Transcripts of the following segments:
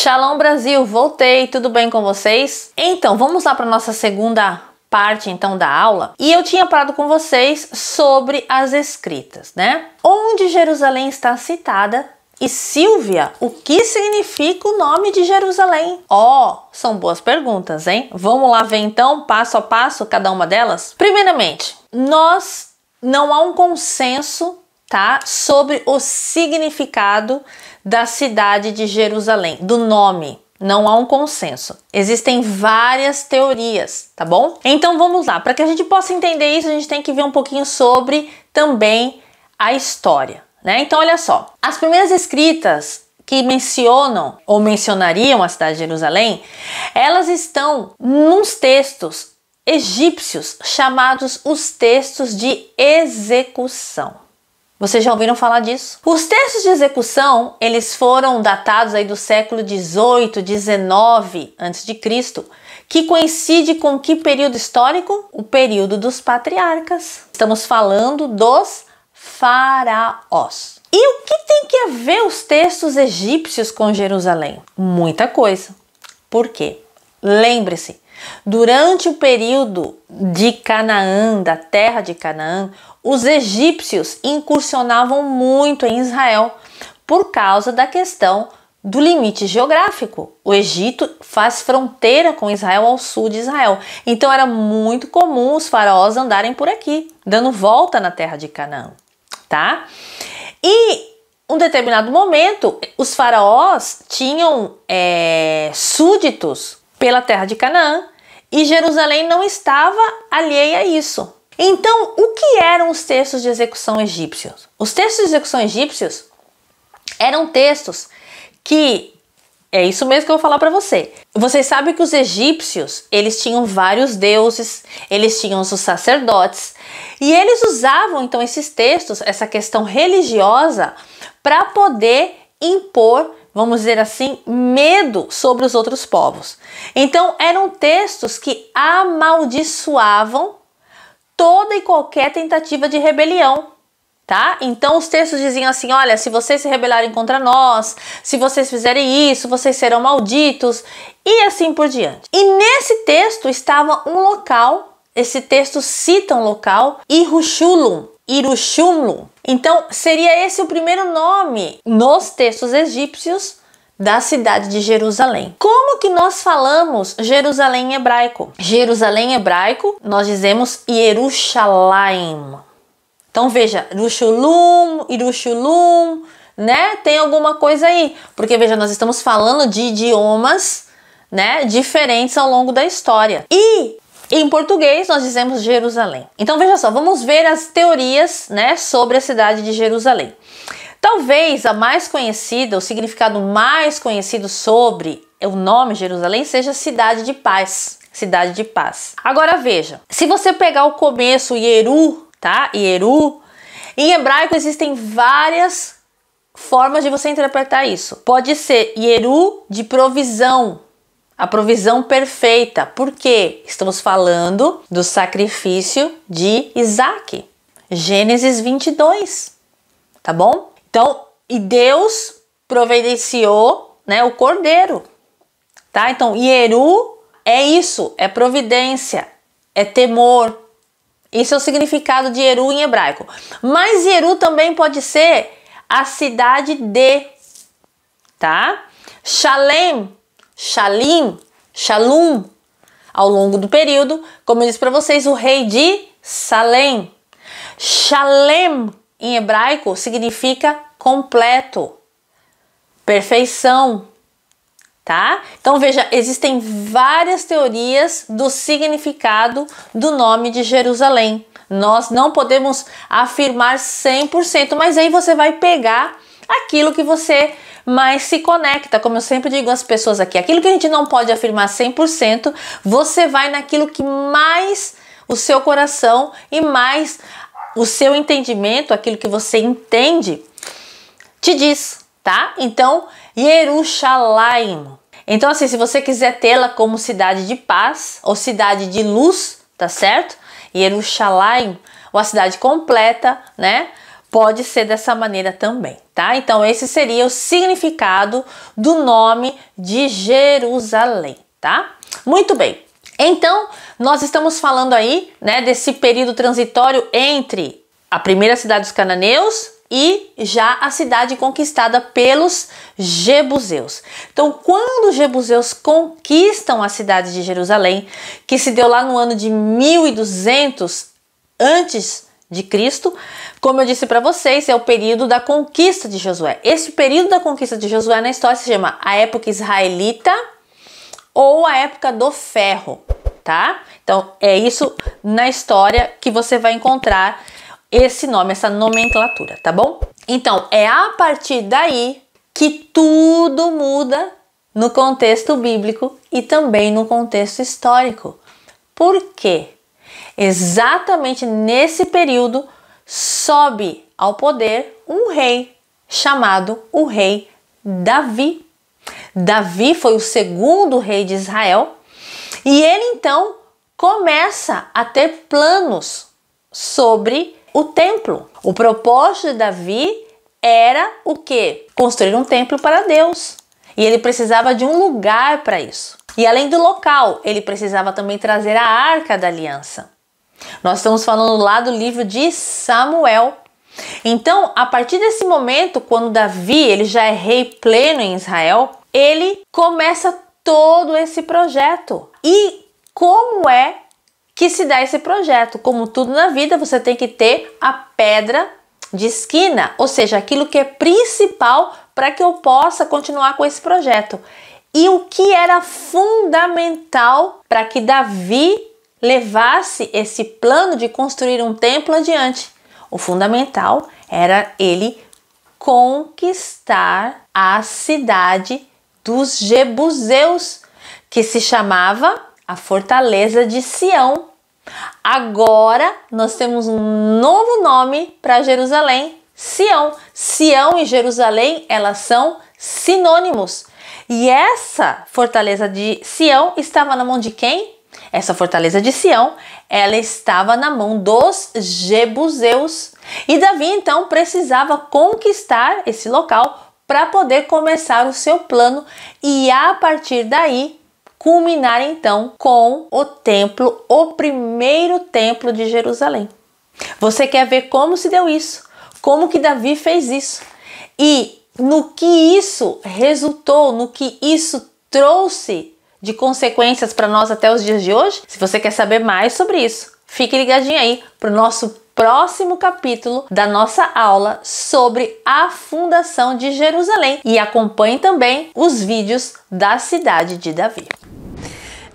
Shalom Brasil, voltei, tudo bem com vocês? Então, vamos lá para nossa segunda parte então da aula. E eu tinha parado com vocês sobre as escritas, né? Onde Jerusalém está citada? E Silvia, o que significa o nome de Jerusalém? São boas perguntas, hein? Vamos lá ver então, passo a passo, cada uma delas? Primeiramente, não há um consenso, tá? Sobre o significado da cidade de Jerusalém, do nome. Não há um consenso. Existem várias teorias, tá bom? Então vamos lá. Para que a gente possa entender isso, a gente tem que ver um pouquinho sobre também a história, né? Então olha só. As primeiras escritas que mencionam ou mencionariam a cidade de Jerusalém, elas estão nos textos egípcios chamados os textos de execução. Vocês já ouviram falar disso? Os textos de execução, eles foram datados aí do século 18, 19 a.C., que coincide com que período histórico? O período dos patriarcas. Estamos falando dos faraós. E o que tem que ver os textos egípcios com Jerusalém? Muita coisa. Por quê? Lembre-se, durante o período de Canaã, da terra de Canaã, os egípcios incursionavam muito em Israel por causa da questão do limite geográfico. O Egito faz fronteira com Israel ao sul de Israel. Então era muito comum os faraós andarem por aqui, dando volta na terra de Canaã, tá? E em um determinado momento, os faraós tinham súditos pela terra de Canaã e Jerusalém não estava alheia a isso. Então, o que eram os textos de execução egípcios? Os textos de execução egípcios eram textos que, é isso mesmo que eu vou falar para você. Vocês sabem que os egípcios, eles tinham vários deuses, eles tinham os sacerdotes, e eles usavam então esses textos, essa questão religiosa, para poder impor, vamos dizer assim, medo sobre os outros povos. Então, eram textos que amaldiçoavam toda e qualquer tentativa de rebelião, tá? Então os textos diziam assim, olha, se vocês se rebelarem contra nós, se vocês fizerem isso, vocês serão malditos, e assim por diante. E nesse texto estava um local, esse texto cita um local, Irushulum. Então seria esse o primeiro nome nos textos egípcios da cidade de Jerusalém. Como que nós falamos Jerusalém em hebraico? Jerusalém em hebraico, nós dizemos Yerushalayim. Então veja, Irushulum, né? Tem alguma coisa aí. Porque veja, nós estamos falando de idiomas, né, diferentes ao longo da história. E em português nós dizemos Jerusalém. Então veja só, vamos ver as teorias, né, sobre a cidade de Jerusalém. Talvez a mais conhecida, o significado mais conhecido sobre o nome Jerusalém seja cidade de paz. Cidade de paz. Agora veja, se você pegar o começo Yeru, tá? Yeru, em hebraico existem várias formas de você interpretar isso. Pode ser Yeru de provisão, a provisão perfeita. Por quê? Estamos falando do sacrifício de Isaac. Gênesis 22, tá bom? Então, e Deus providenciou, né, o cordeiro, tá? Então, Yeru é isso, é providência, é temor. Isso é o significado de Yeru em hebraico. Mas Yeru também pode ser a cidade de, tá? Shalem, Shalim, Shalom. Ao longo do período, como eu disse para vocês, o rei de Salém. Shalem em hebraico significa completo, perfeição, tá? Então veja, existem várias teorias do significado do nome de Jerusalém. Nós não podemos afirmar 100%, mas aí você vai pegar aquilo que você mais se conecta. Como eu sempre digo às pessoas aqui, aquilo que a gente não pode afirmar 100%, você vai naquilo que mais o seu coração e mais o seu entendimento, aquilo que você entende, te diz, tá? Então, Yerushalayim. Então, assim, se você quiser tê-la como cidade de paz ou cidade de luz, tá certo? Yerushalayim, ou a cidade completa, né? pode ser dessa maneira também, tá? Então esse seria o significado do nome de Jerusalém, tá? Muito bem. Então nós estamos falando aí, né, desse período transitório entre a primeira cidade dos cananeus e já a cidade conquistada pelos jebuseus. Então, quando os jebuseus conquistam a cidade de Jerusalém, que se deu lá no ano de 1200 antes de Cristo, como eu disse para vocês, é o período da conquista de Josué. Esse período da conquista de Josué na história se chama a época israelita ou a época do ferro, tá? Então, é isso na história que você vai encontrar esse nome, essa nomenclatura, tá bom? Então, é a partir daí que tudo muda no contexto bíblico e também no contexto histórico. Por quê? Exatamente nesse período sobe ao poder um rei chamado o rei Davi. Davi foi o segundo rei de Israel e ele então começa a ter planos sobre o templo. O propósito de Davi era o quê? Construir um templo para Deus. E ele precisava de um lugar para isso. E além do local, ele precisava também trazer a Arca da Aliança. Nós estamos falando lá do livro de Samuel. Então, a partir desse momento, quando Davi ele já é rei pleno em Israel, ele começa todo esse projeto. E como é que se dá esse projeto? Como tudo na vida, você tem que ter a pedra de esquina, ou seja, aquilo que é principal para que eu possa continuar com esse projeto. E o que era fundamental para que Davi levasse esse plano de construir um templo adiante? O fundamental era ele conquistar a cidade dos jebuseus, que se chamava a fortaleza de Sião. Agora nós temos um novo nome para Jerusalém, Sião. Sião e Jerusalém, elas são sinônimos. E essa fortaleza de Sião estava na mão de quem? Essa fortaleza de Sião, ela estava na mão dos jebuseus. E Davi então precisava conquistar esse local para poder começar o seu plano e a partir daí culminar então com o templo, o primeiro templo de Jerusalém. Você quer ver como se deu isso? Como que Davi fez isso? E no que isso resultou, no que isso trouxe de consequências para nós até os dias de hoje? Se você quer saber mais sobre isso, fique ligadinho aí para o nosso próximo capítulo da nossa aula sobre a fundação de Jerusalém e acompanhe também os vídeos da cidade de Davi.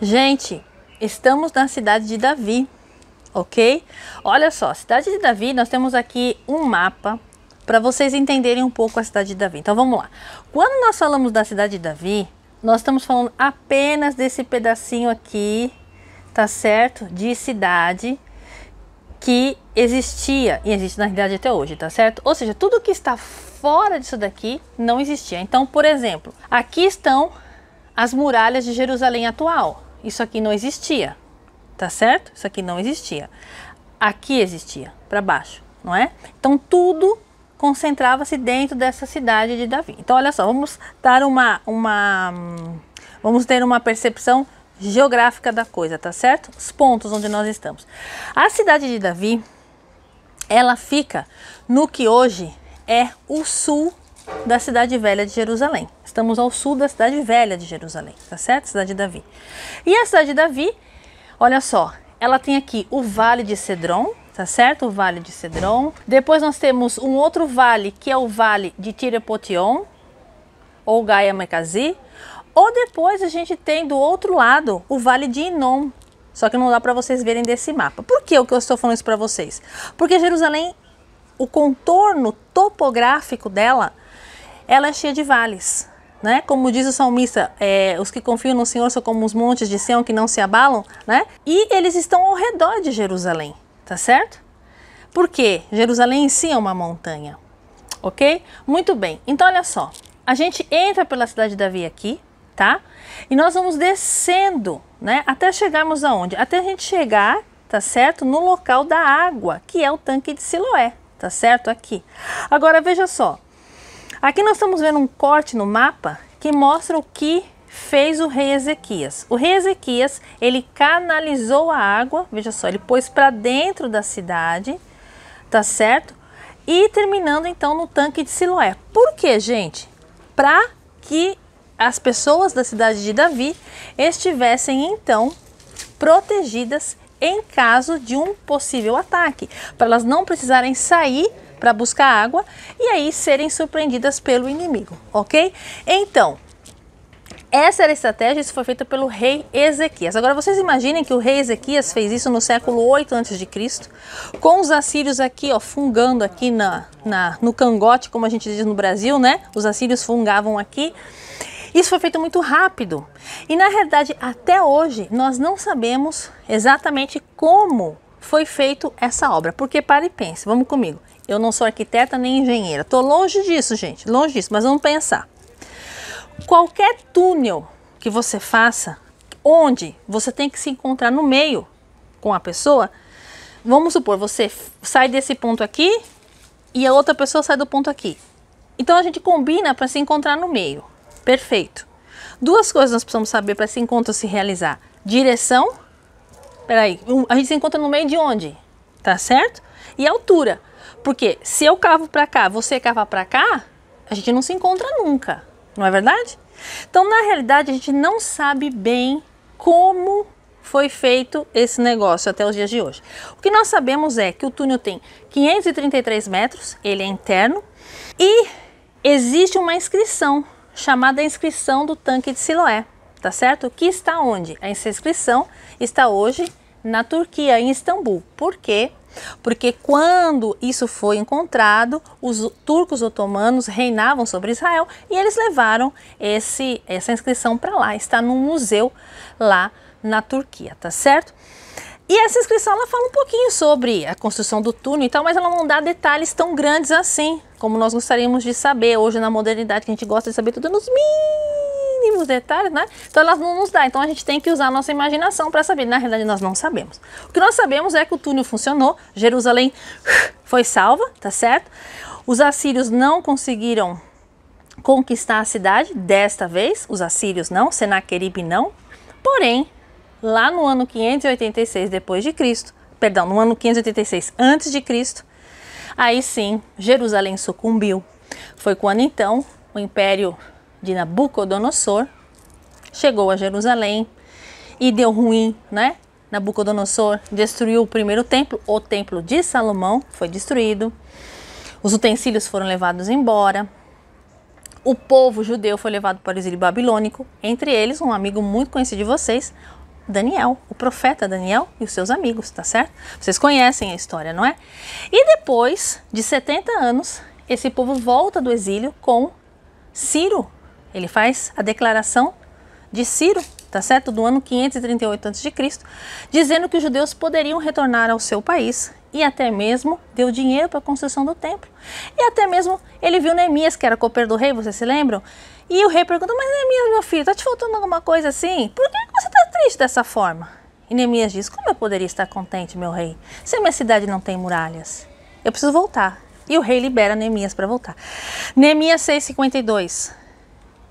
Gente, estamos na cidade de Davi, ok? Olha só, cidade de Davi, nós temos aqui um mapa para vocês entenderem um pouco a cidade de Davi. Então vamos lá. Quando nós falamos da cidade de Davi, nós estamos falando apenas desse pedacinho aqui, tá certo? De cidade que existia e existe na realidade até hoje, tá certo? Ou seja, tudo que está fora disso daqui não existia. Então, por exemplo, aqui estão as muralhas de Jerusalém atual. Isso aqui não existia, tá certo? Isso aqui não existia. Aqui existia, para baixo, não é? Então tudo concentrava-se dentro dessa cidade de Davi. Então olha só, vamos dar vamos ter uma percepção geográfica da coisa, tá certo? Os pontos onde nós estamos. A cidade de Davi, ela fica no que hoje é o sul da cidade velha de Jerusalém. Estamos ao sul da cidade velha de Jerusalém, tá certo? Cidade de Davi. E a cidade de Davi, olha só, ela tem aqui o Vale de Cedron, tá certo? O Vale de Cedron. Depois nós temos um outro vale, que é o Vale de Tirapotion, ou Gaia Mekazi. Ou depois a gente tem do outro lado o Vale de Inom. Só que não dá para vocês verem desse mapa. Por que eu estou falando isso para vocês? Porque Jerusalém, o contorno topográfico dela, ela é cheia de vales, né? Como diz o salmista, os que confiam no Senhor são como os montes de Sião que não se abalam, né? E eles estão ao redor de Jerusalém, tá certo? Porque Jerusalém em si é uma montanha, ok? Muito bem, então olha só, a gente entra pela cidade de Davi aqui, tá? E nós vamos descendo, né? Até chegarmos aonde? Até a gente chegar, tá certo? No local da água, que é o tanque de Siloé. tá certo? Aqui. Agora veja só, aqui nós estamos vendo um corte no mapa que mostra o que fez o rei Ezequias. O rei Ezequias, ele canalizou a água, veja só, ele pôs para dentro da cidade, tá certo? E terminando então no tanque de Siloé. Por quê, gente? Para que as pessoas da cidade de Davi estivessem então protegidas em caso de um possível ataque, para elas não precisarem sair para buscar água e aí serem surpreendidas pelo inimigo, ok? Então, essa era a estratégia, isso foi feito pelo rei Ezequias. Agora vocês imaginem que o rei Ezequias fez isso no século 8 a.C., com os assírios aqui, ó, fungando aqui no cangote, como a gente diz no Brasil, né? Os assírios fungavam aqui. Isso foi feito muito rápido. E na realidade, até hoje, nós não sabemos exatamente como foi feito essa obra. Porque para e pense, vamos comigo. Eu não sou arquiteta nem engenheira. Estou longe disso, gente, longe disso, mas vamos pensar. Qualquer túnel que você faça, onde você tem que se encontrar no meio com a pessoa, vamos supor, você sai desse ponto aqui e a outra pessoa sai do ponto aqui. Então a gente combina para se encontrar no meio. Perfeito. Duas coisas nós precisamos saber para esse encontro se realizar. Direção, peraí, a gente se encontra no meio de onde? Tá certo? E altura. Porque se eu cavo para cá, você cava para cá, a gente não se encontra nunca. Não é verdade? Então, na realidade, a gente não sabe bem como foi feito esse negócio até os dias de hoje. O que nós sabemos é que o túnel tem 533 metros, ele é interno, e existe uma inscrição, chamada inscrição do tanque de Siloé, tá certo? Que está onde? Essa inscrição está hoje na Turquia, em Istambul. Por quê? Porque quando isso foi encontrado, os turcos otomanos reinavam sobre Israel e eles levaram essa inscrição para lá. Está num museu lá na Turquia, tá certo? E essa inscrição ela fala um pouquinho sobre a construção do túnel e tal, mas ela não dá detalhes tão grandes assim, como nós gostaríamos de saber hoje na modernidade, que a gente gosta de saber tudo nos mínimos detalhes, né? Então elas não nos dão, então a gente tem que usar a nossa imaginação para saber. Na realidade nós não sabemos. O que nós sabemos é que o túnel funcionou, Jerusalém foi salva, tá certo? Os assírios não conseguiram conquistar a cidade desta vez, os assírios não, Senaqueribe não, porém, lá no ano 586 depois de Cristo, perdão, no ano 586 antes de Cristo, aí sim, Jerusalém sucumbiu. Foi quando então o império de Nabucodonosor chegou a Jerusalém e deu ruim, né? Nabucodonosor destruiu o primeiro templo, o templo de Salomão foi destruído, os utensílios foram levados embora, o povo judeu foi levado para o exílio babilônico, entre eles um amigo muito conhecido de vocês, Daniel, o profeta Daniel e os seus amigos, tá certo? Vocês conhecem a história, não é? E depois de 70 anos, esse povo volta do exílio com Ciro. Ele faz a declaração de Ciro, tá certo? Do ano 538 a.C., dizendo que os judeus poderiam retornar ao seu país e até mesmo deu dinheiro para a construção do templo. E até mesmo ele viu Neemias, que era copeiro do rei, vocês se lembram? E o rei perguntou, mas Neemias, meu filho, tá te faltando alguma coisa assim? Por que você está triste dessa forma? E Neemias diz, como eu poderia estar contente, meu rei, se a minha cidade não tem muralhas? Eu preciso voltar. E o rei libera Neemias para voltar. Neemias 6:52.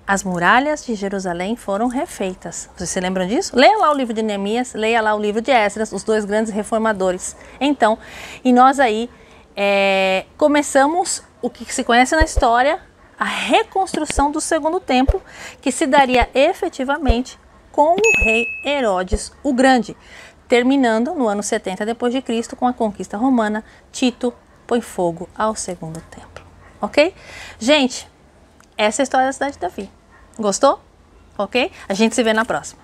As muralhas de Jerusalém foram refeitas. Vocês se lembram disso? Leia lá o livro de Neemias, leia lá o livro de Esdras, os dois grandes reformadores. Então, e nós aí começamos o que se conhece na história, a reconstrução do segundo templo, que se daria efetivamente com o rei Herodes o Grande, terminando no ano 70 depois de Cristo com a conquista romana. Tito põe fogo ao segundo templo. Ok? Gente, essa é a história da cidade de Davi. Gostou? Ok? A gente se vê na próxima.